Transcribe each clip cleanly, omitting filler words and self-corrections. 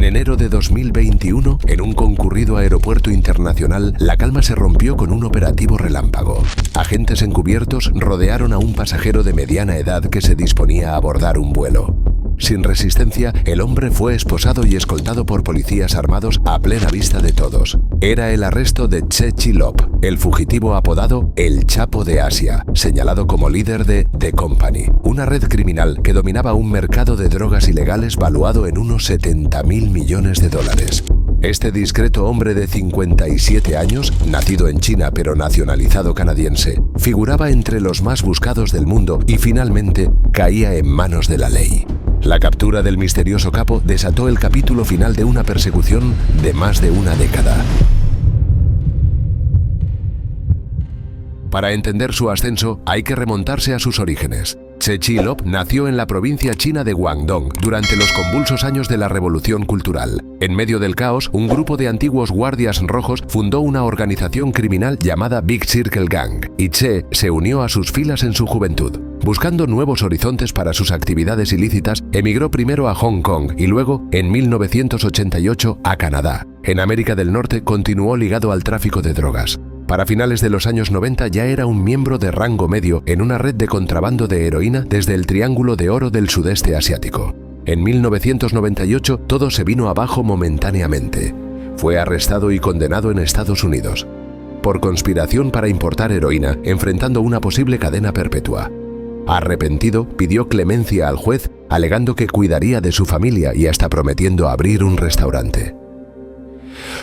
En enero de 2021, en un concurrido aeropuerto internacional, la calma se rompió con un operativo relámpago. Agentes encubiertos rodearon a un pasajero de mediana edad que se disponía a abordar un vuelo. Sin resistencia, el hombre fue esposado y escoltado por policías armados a plena vista de todos. Era el arresto de Che Chi-lop, el fugitivo apodado El Chapo de Asia, señalado como líder de The Company, una red criminal que dominaba un mercado de drogas ilegales valuado en unos 70.000 millones de dólares. Este discreto hombre de 57 años, nacido en China pero nacionalizado canadiense, figuraba entre los más buscados del mundo y finalmente caía en manos de la ley. La captura del misterioso capo desató el capítulo final de una persecución de más de una década. Para entender su ascenso, hay que remontarse a sus orígenes. Che Chi-lop nació en la provincia china de Guangdong durante los convulsos años de la Revolución Cultural. En medio del caos, un grupo de antiguos guardias rojos fundó una organización criminal llamada Big Circle Gang, y Che se unió a sus filas en su juventud. Buscando nuevos horizontes para sus actividades ilícitas, emigró primero a Hong Kong y luego, en 1988, a Canadá. En América del Norte continuó ligado al tráfico de drogas. Para finales de los años 90 ya era un miembro de rango medio en una red de contrabando de heroína desde el Triángulo de Oro del sudeste asiático. En 1998 todo se vino abajo momentáneamente. Fue arrestado y condenado en Estados Unidos por conspiración para importar heroína, enfrentando una posible cadena perpetua. Arrepentido, pidió clemencia al juez, alegando que cuidaría de su familia y hasta prometiendo abrir un restaurante.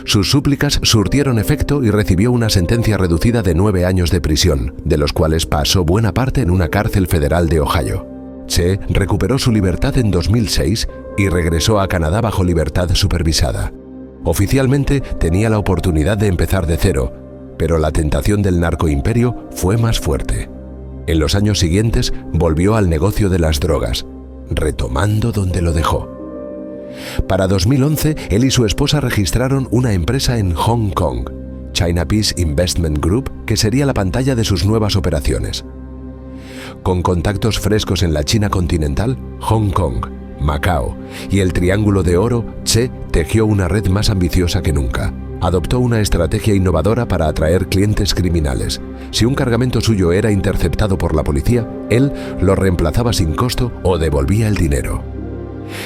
Sus súplicas surtieron efecto y recibió una sentencia reducida de 9 años de prisión, de los cuales pasó buena parte en una cárcel federal de Ohio. Che recuperó su libertad en 2006 y regresó a Canadá bajo libertad supervisada. Oficialmente tenía la oportunidad de empezar de cero, pero la tentación del narcoimperio fue más fuerte. En los años siguientes volvió al negocio de las drogas, retomando donde lo dejó. Para 2011, él y su esposa registraron una empresa en Hong Kong, China Peace Investment Group, que sería la pantalla de sus nuevas operaciones. Con contactos frescos en la China continental, Hong Kong, Macao y el Triángulo de Oro, Che tejió una red más ambiciosa que nunca. Adoptó una estrategia innovadora para atraer clientes criminales. Si un cargamento suyo era interceptado por la policía, él lo reemplazaba sin costo o devolvía el dinero.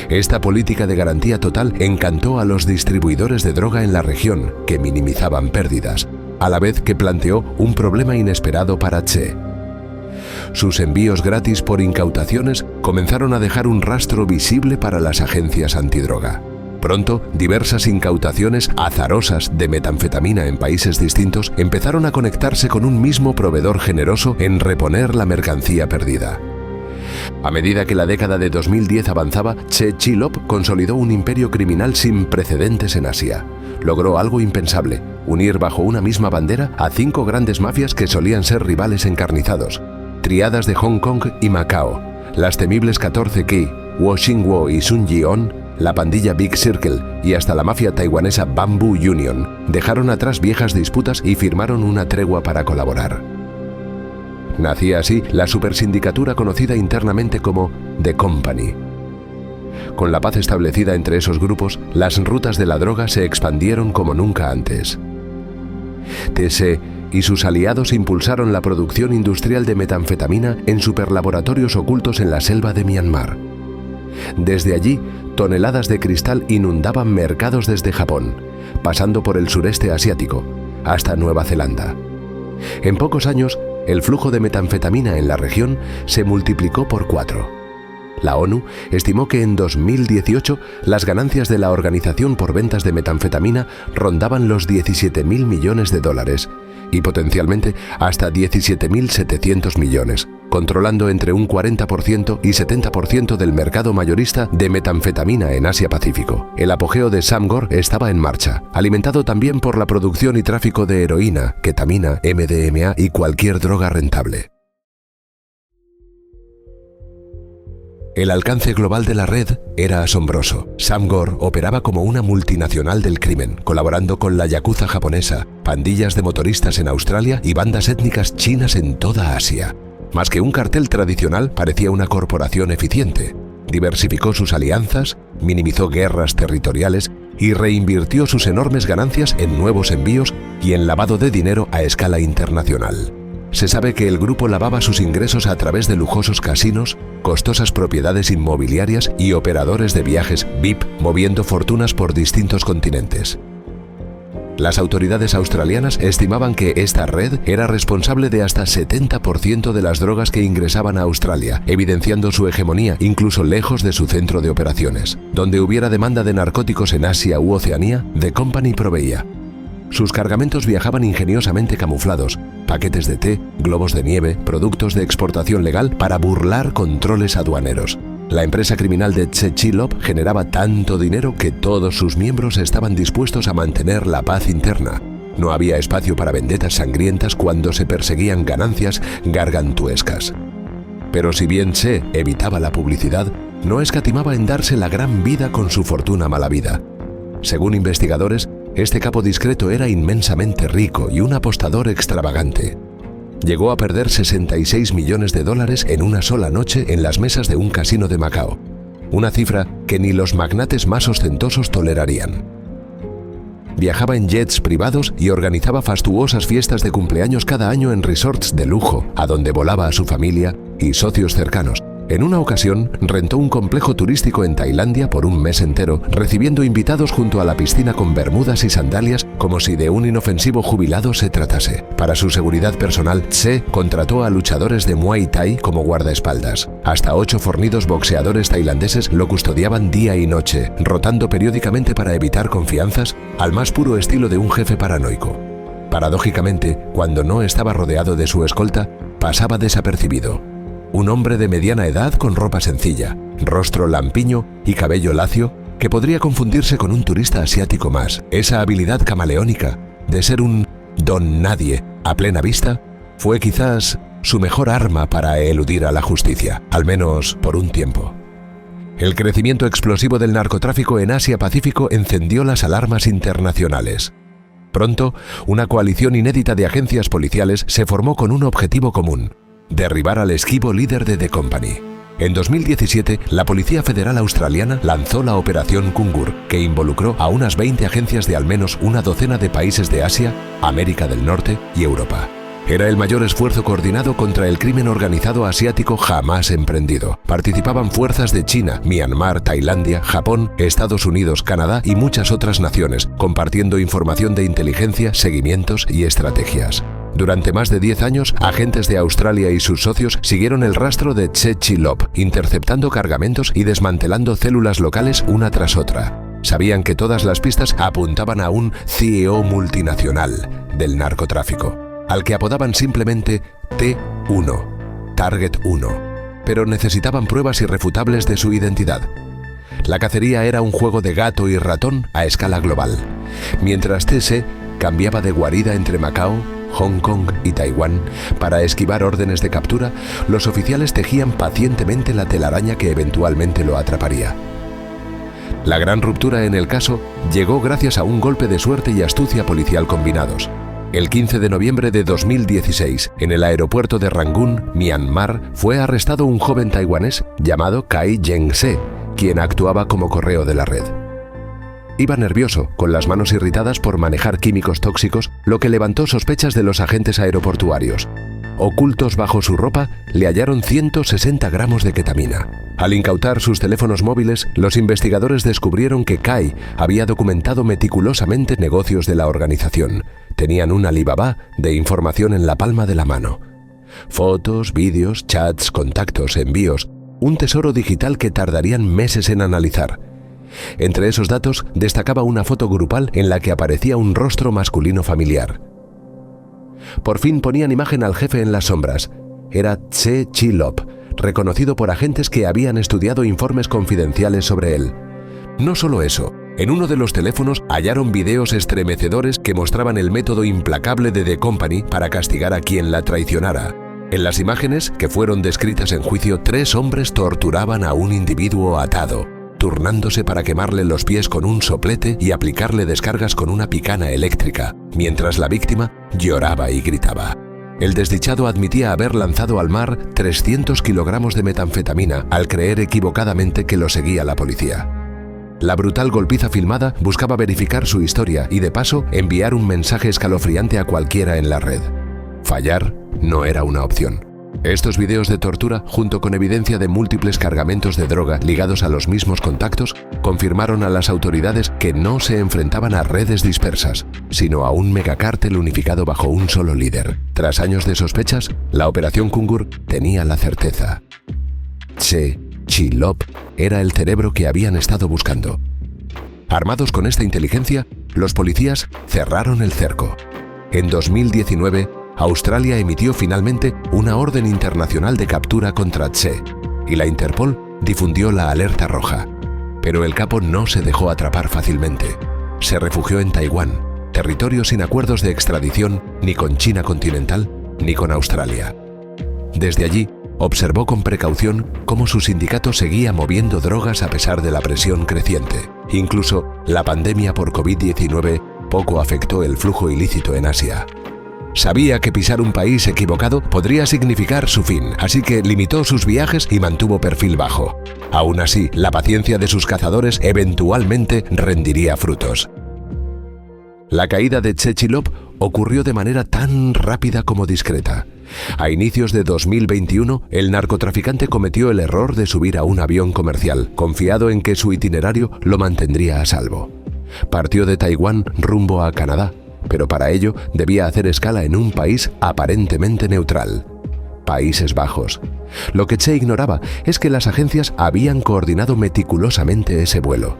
Esta política de garantía total encantó a los distribuidores de droga en la región, que minimizaban pérdidas, a la vez que planteó un problema inesperado para Che. Sus envíos gratis por incautaciones comenzaron a dejar un rastro visible para las agencias antidroga. Pronto, diversas incautaciones azarosas de metanfetamina en países distintos empezaron a conectarse con un mismo proveedor generoso en reponer la mercancía perdida. A medida que la década de 2010 avanzaba, Che Chi-lop consolidó un imperio criminal sin precedentes en Asia. Logró algo impensable: unir bajo una misma bandera a 5 grandes mafias que solían ser rivales encarnizados. Triadas de Hong Kong y Macao, las temibles 14 Key, Wo Xingwo y Sun Ji-on, la pandilla Big Circle y hasta la mafia taiwanesa Bamboo Union dejaron atrás viejas disputas y firmaron una tregua para colaborar. Nacía así la supersindicatura conocida internamente como The Company. Con la paz establecida entre esos grupos, las rutas de la droga se expandieron como nunca antes. TSE y sus aliados impulsaron la producción industrial de metanfetamina en superlaboratorios ocultos en la selva de Myanmar. Desde allí, toneladas de cristal inundaban mercados desde Japón, pasando por el sureste asiático, hasta Nueva Zelanda. En pocos años, el flujo de metanfetamina en la región se multiplicó por 4. La ONU estimó que en 2018 las ganancias de la organización por ventas de metanfetamina rondaban los 17.000 millones de dólares y potencialmente hasta 17.700 millones, controlando entre un 40% y 70% del mercado mayorista de metanfetamina en Asia-Pacífico. El apogeo de Samgor estaba en marcha, alimentado también por la producción y tráfico de heroína, ketamina, MDMA y cualquier droga rentable. El alcance global de la red era asombroso. Samgor operaba como una multinacional del crimen, colaborando con la yakuza japonesa, pandillas de motoristas en Australia y bandas étnicas chinas en toda Asia. Más que un cartel tradicional, parecía una corporación eficiente. Diversificó sus alianzas, minimizó guerras territoriales y reinvirtió sus enormes ganancias en nuevos envíos y en lavado de dinero a escala internacional. Se sabe que el grupo lavaba sus ingresos a través de lujosos casinos, costosas propiedades inmobiliarias y operadores de viajes VIP moviendo fortunas por distintos continentes. Las autoridades australianas estimaban que esta red era responsable de hasta 70% de las drogas que ingresaban a Australia, evidenciando su hegemonía incluso lejos de su centro de operaciones. Donde hubiera demanda de narcóticos en Asia u Oceanía, The Company proveía. Sus cargamentos viajaban ingeniosamente camuflados, paquetes de té, globos de nieve, productos de exportación legal para burlar controles aduaneros. La empresa criminal de Tse Chi Lop generaba tanto dinero que todos sus miembros estaban dispuestos a mantener la paz interna. No había espacio para vendetas sangrientas cuando se perseguían ganancias gargantuescas. Pero si bien Tse evitaba la publicidad, no escatimaba en darse la gran vida con su fortuna malavida. Según investigadores, este capo discreto era inmensamente rico y un apostador extravagante. Llegó a perder 66 millones de dólares en una sola noche en las mesas de un casino de Macao, una cifra que ni los magnates más ostentosos tolerarían. Viajaba en jets privados y organizaba fastuosas fiestas de cumpleaños cada año en resorts de lujo, a donde volaba a su familia y socios cercanos. En una ocasión, rentó un complejo turístico en Tailandia por un mes entero, recibiendo invitados junto a la piscina con bermudas y sandalias como si de un inofensivo jubilado se tratase. Para su seguridad personal, Tse contrató a luchadores de Muay Thai como guardaespaldas. Hasta 8 fornidos boxeadores tailandeses lo custodiaban día y noche, rotando periódicamente para evitar confianzas al más puro estilo de un jefe paranoico. Paradójicamente, cuando no estaba rodeado de su escolta, pasaba desapercibido. Un hombre de mediana edad con ropa sencilla, rostro lampiño y cabello lacio que podría confundirse con un turista asiático más. Esa habilidad camaleónica de ser un don nadie a plena vista fue quizás su mejor arma para eludir a la justicia, al menos por un tiempo. El crecimiento explosivo del narcotráfico en Asia-Pacífico encendió las alarmas internacionales. Pronto, una coalición inédita de agencias policiales se formó con un objetivo común: derribar al esquivo líder de The Company. En 2017, la Policía Federal Australiana lanzó la Operación Kungur, que involucró a unas 20 agencias de al menos una docena de países de Asia, América del Norte y Europa. Era el mayor esfuerzo coordinado contra el crimen organizado asiático jamás emprendido. Participaban fuerzas de China, Myanmar, Tailandia, Japón, Estados Unidos, Canadá y muchas otras naciones, compartiendo información de inteligencia, seguimientos y estrategias. Durante más de 10 años, agentes de Australia y sus socios siguieron el rastro de Tse Chi Lop, interceptando cargamentos y desmantelando células locales una tras otra. Sabían que todas las pistas apuntaban a un CEO multinacional del narcotráfico, al que apodaban simplemente T1, Target 1, pero necesitaban pruebas irrefutables de su identidad. La cacería era un juego de gato y ratón a escala global. Mientras Tse cambiaba de guarida entre Macao, Hong Kong y Taiwán para esquivar órdenes de captura, los oficiales tejían pacientemente la telaraña que eventualmente lo atraparía. La gran ruptura en el caso llegó gracias a un golpe de suerte y astucia policial combinados. El 15 de noviembre de 2016, en el aeropuerto de Rangún, Myanmar, fue arrestado un joven taiwanés llamado Kai Jeng-se, quien actuaba como correo de la red. Iba nervioso, con las manos irritadas por manejar químicos tóxicos, lo que levantó sospechas de los agentes aeroportuarios. Ocultos bajo su ropa, le hallaron 160 gramos de ketamina. Al incautar sus teléfonos móviles, los investigadores descubrieron que Kai había documentado meticulosamente negocios de la organización. Tenían un Alibaba de información en la palma de la mano. Fotos, vídeos, chats, contactos, envíos. Un tesoro digital que tardarían meses en analizar. Entre esos datos destacaba una foto grupal en la que aparecía un rostro masculino familiar. Por fin ponían imagen al jefe en las sombras. Era Tse Chi Lop, reconocido por agentes que habían estudiado informes confidenciales sobre él. No solo eso, en uno de los teléfonos hallaron videos estremecedores que mostraban el método implacable de The Company para castigar a quien la traicionara. En las imágenes, que fueron descritas en juicio, 3 hombres torturaban a un individuo atado, turnándose para quemarle los pies con un soplete y aplicarle descargas con una picana eléctrica, mientras la víctima lloraba y gritaba. El desdichado admitía haber lanzado al mar 300 kilogramos de metanfetamina al creer equivocadamente que lo seguía la policía. La brutal golpiza filmada buscaba verificar su historia y de paso enviar un mensaje escalofriante a cualquiera en la red. Fallar no era una opción. Estos videos de tortura, junto con evidencia de múltiples cargamentos de droga ligados a los mismos contactos, confirmaron a las autoridades que no se enfrentaban a redes dispersas, sino a un megacártel unificado bajo un solo líder. Tras años de sospechas, la Operación Kungur tenía la certeza. Tse Chi Lop era el cerebro que habían estado buscando. Armados con esta inteligencia, los policías cerraron el cerco. En 2019, Australia emitió finalmente una orden internacional de captura contra Tse y la Interpol difundió la alerta roja. Pero el capo no se dejó atrapar fácilmente. Se refugió en Taiwán, territorio sin acuerdos de extradición ni con China continental ni con Australia. Desde allí, observó con precaución cómo su sindicato seguía moviendo drogas a pesar de la presión creciente. Incluso la pandemia por COVID-19 poco afectó el flujo ilícito en Asia. Sabía que pisar un país equivocado podría significar su fin, así que limitó sus viajes y mantuvo perfil bajo. Aún así, la paciencia de sus cazadores eventualmente rendiría frutos. La caída de Tse Chi Lop ocurrió de manera tan rápida como discreta. A inicios de 2021, el narcotraficante cometió el error de subir a un avión comercial, confiado en que su itinerario lo mantendría a salvo. Partió de Taiwán rumbo a Canadá, pero para ello debía hacer escala en un país aparentemente neutral, Países Bajos. Lo que Tse ignoraba es que las agencias habían coordinado meticulosamente ese vuelo.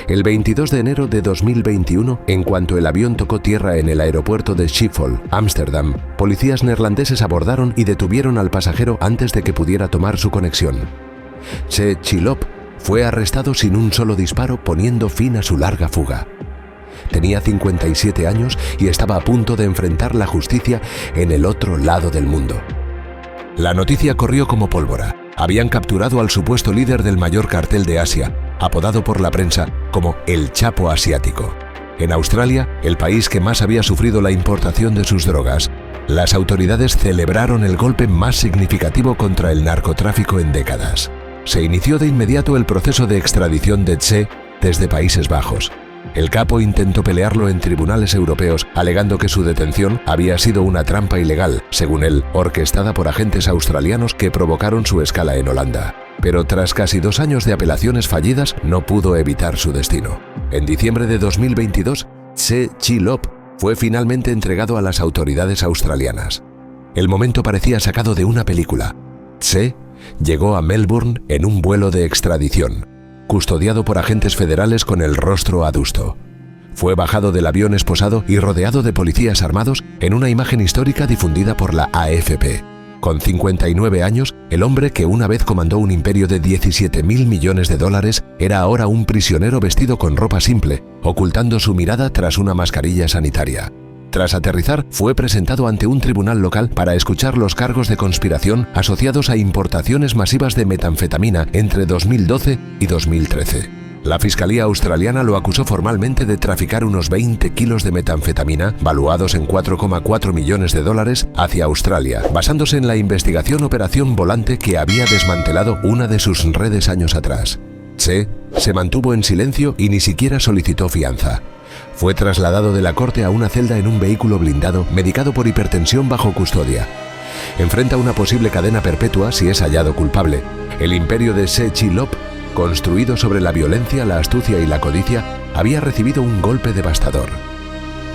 El 22 de enero de 2021, en cuanto el avión tocó tierra en el aeropuerto de Schiphol, Ámsterdam, policías neerlandeses abordaron y detuvieron al pasajero antes de que pudiera tomar su conexión. Tse Chi Lop fue arrestado sin un solo disparo, poniendo fin a su larga fuga. Tenía 57 años y estaba a punto de enfrentar la justicia en el otro lado del mundo. La noticia corrió como pólvora. Habían capturado al supuesto líder del mayor cartel de Asia, apodado por la prensa como el Chapo Asiático. En Australia, el país que más había sufrido la importación de sus drogas, las autoridades celebraron el golpe más significativo contra el narcotráfico en décadas. Se inició de inmediato el proceso de extradición de Tse desde Países Bajos. El capo intentó pelearlo en tribunales europeos, alegando que su detención había sido una trampa ilegal, según él, orquestada por agentes australianos que provocaron su escala en Holanda. Pero tras casi 2 años de apelaciones fallidas, no pudo evitar su destino. En diciembre de 2022, Tse Chi Lop fue finalmente entregado a las autoridades australianas. El momento parecía sacado de una película. Tse llegó a Melbourne en un vuelo de extradición, custodiado por agentes federales con el rostro adusto. Fue bajado del avión esposado y rodeado de policías armados en una imagen histórica difundida por la AFP. Con 59 años, el hombre que una vez comandó un imperio de 17.000 millones de dólares era ahora un prisionero vestido con ropa simple, ocultando su mirada tras una mascarilla sanitaria. Tras aterrizar, fue presentado ante un tribunal local para escuchar los cargos de conspiración asociados a importaciones masivas de metanfetamina entre 2012 y 2013. La Fiscalía australiana lo acusó formalmente de traficar unos 20 kilos de metanfetamina, valuados en 4,4 millones de dólares, hacia Australia, basándose en la investigación Operación Volante que había desmantelado una de sus redes años atrás. Tse se mantuvo en silencio y ni siquiera solicitó fianza. Fue trasladado de la corte a una celda en un vehículo blindado, medicado por hipertensión bajo custodia. Enfrenta una posible cadena perpetua si es hallado culpable. El imperio de Tse Chi Lop, construido sobre la violencia, la astucia y la codicia, había recibido un golpe devastador.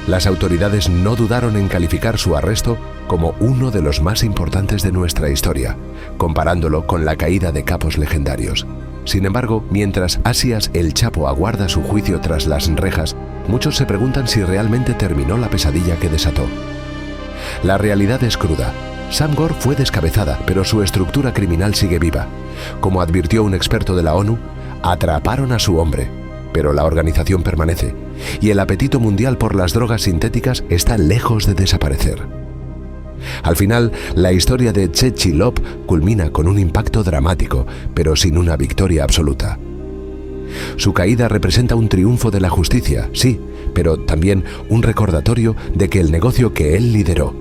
Las autoridades no dudaron en calificar su arresto como uno de los más importantes de nuestra historia, comparándolo con la caída de capos legendarios. Sin embargo, mientras Asias el Chapo aguarda su juicio tras las rejas, muchos se preguntan si realmente terminó la pesadilla que desató. La realidad es cruda. Sam Gore fue descabezada, pero su estructura criminal sigue viva. Como advirtió un experto de la ONU, atraparon a su hombre, pero la organización permanece, y el apetito mundial por las drogas sintéticas está lejos de desaparecer. Al final, la historia de Tse Chi Lop culmina con un impacto dramático, pero sin una victoria absoluta. Su caída representa un triunfo de la justicia, sí, pero también un recordatorio de que el negocio que él lideró,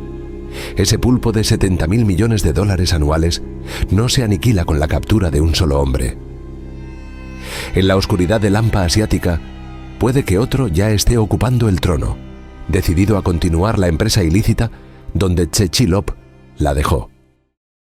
ese pulpo de 70.000 millones de dólares anuales, no se aniquila con la captura de un solo hombre. En la oscuridad del Lampa asiática, puede que otro ya esté ocupando el trono, decidido a continuar la empresa ilícita donde Tse Chi Lop la dejó.